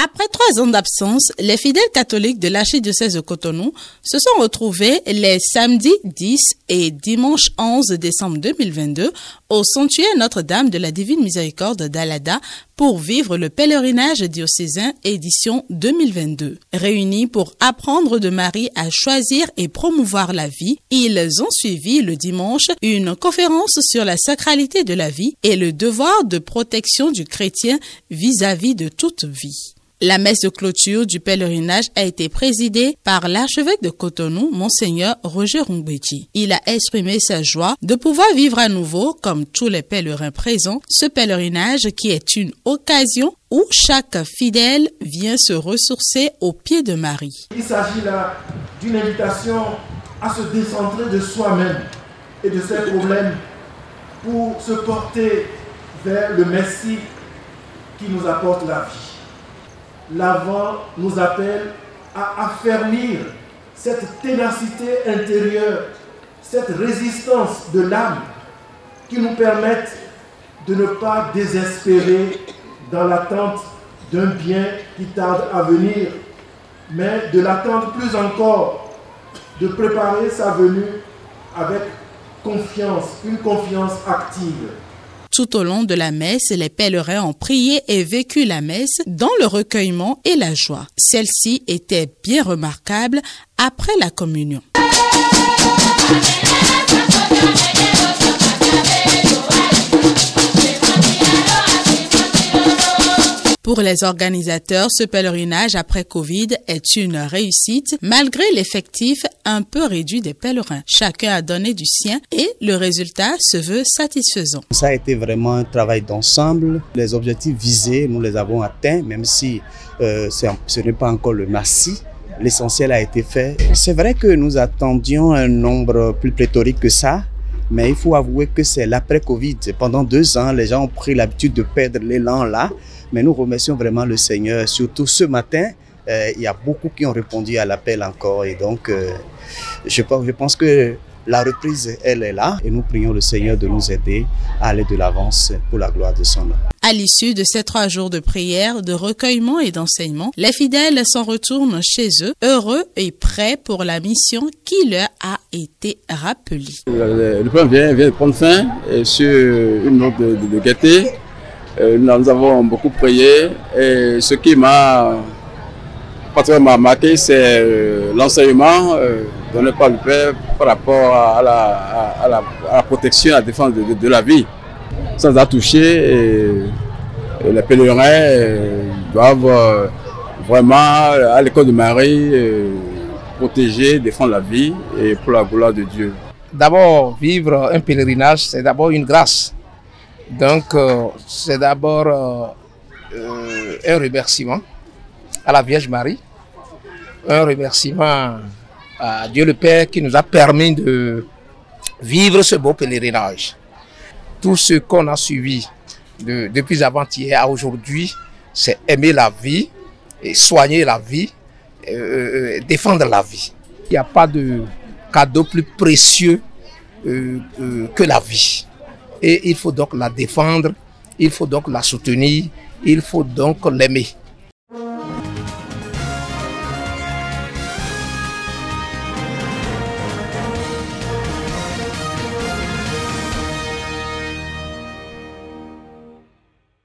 Après 3 ans d'absence, les fidèles catholiques de l'archidiocèse de Cotonou se sont retrouvés les samedis 10 et dimanche 11 décembre 2022 au sanctuaire Notre-Dame de la Divine Miséricorde d'Alada pour vivre le pèlerinage diocésain édition 2022. Réunis pour apprendre de Marie à choisir et promouvoir la vie, ils ont suivi le dimanche une conférence sur la sacralité de la vie et le devoir de protection du chrétien vis-à-vis de toute vie. La messe de clôture du pèlerinage a été présidée par l'archevêque de Cotonou, Monseigneur Roger Rungbeji. Il a exprimé sa joie de pouvoir vivre à nouveau, comme tous les pèlerins présents, ce pèlerinage qui est une occasion où chaque fidèle vient se ressourcer aux pieds de Marie. Il s'agit là d'une invitation à se décentrer de soi-même et de ses problèmes pour se porter vers le Messie qui nous apporte la vie. L'Avent nous appelle à affermir cette ténacité intérieure, cette résistance de l'âme qui nous permettent de ne pas désespérer dans l'attente d'un bien qui tarde à venir, mais de l'attendre plus encore, de préparer sa venue avec confiance, une confiance active. Tout au long de la messe, les pèlerins ont prié et vécu la messe dans le recueillement et la joie. Celle-ci était bien remarquable après la communion. Pour les organisateurs, ce pèlerinage après Covid est une réussite malgré l'effectif un peu réduit des pèlerins. Chacun a donné du sien et le résultat se veut satisfaisant. Ça a été vraiment un travail d'ensemble. Les objectifs visés, nous les avons atteints, même si ce n'est pas encore le massif. L'essentiel a été fait. C'est vrai que nous attendions un nombre plus pléthorique que ça. Mais il faut avouer que c'est l'après-Covid. Pendant 2 ans, les gens ont pris l'habitude de perdre l'élan là. Mais nous remercions vraiment le Seigneur. Surtout ce matin, il y a beaucoup qui ont répondu à l'appel encore. Et donc, je pense que la reprise, elle est là. Et nous prions le Seigneur de nous aider à aller de l'avance pour la gloire de son nom. À l'issue de ces 3 jours de prière, de recueillement et d'enseignement, les fidèles s'en retournent chez eux, heureux et prêts pour la mission qui leur a été rappelée. Le peuple vient de prendre fin sur une note de gaieté. Nous avons beaucoup prié et ce qui m'a particulièrement marqué, c'est l'enseignement donné par le Père par rapport à la protection, à la défense de la vie. Ça nous a touché et les pèlerins doivent vraiment, à l'école de Marie, protéger, défendre la vie et pour la gloire de Dieu. D'abord, vivre un pèlerinage, c'est d'abord une grâce. Donc, c'est d'abord un remerciement à la Vierge Marie, un remerciement à Dieu le Père qui nous a permis de vivre ce beau pèlerinage. Tout ce qu'on a suivi depuis avant-hier à aujourd'hui, c'est aimer la vie, et soigner la vie, défendre la vie. Il n'y a pas de cadeau plus précieux que la vie. Et il faut donc la défendre, il faut donc la soutenir, il faut donc l'aimer.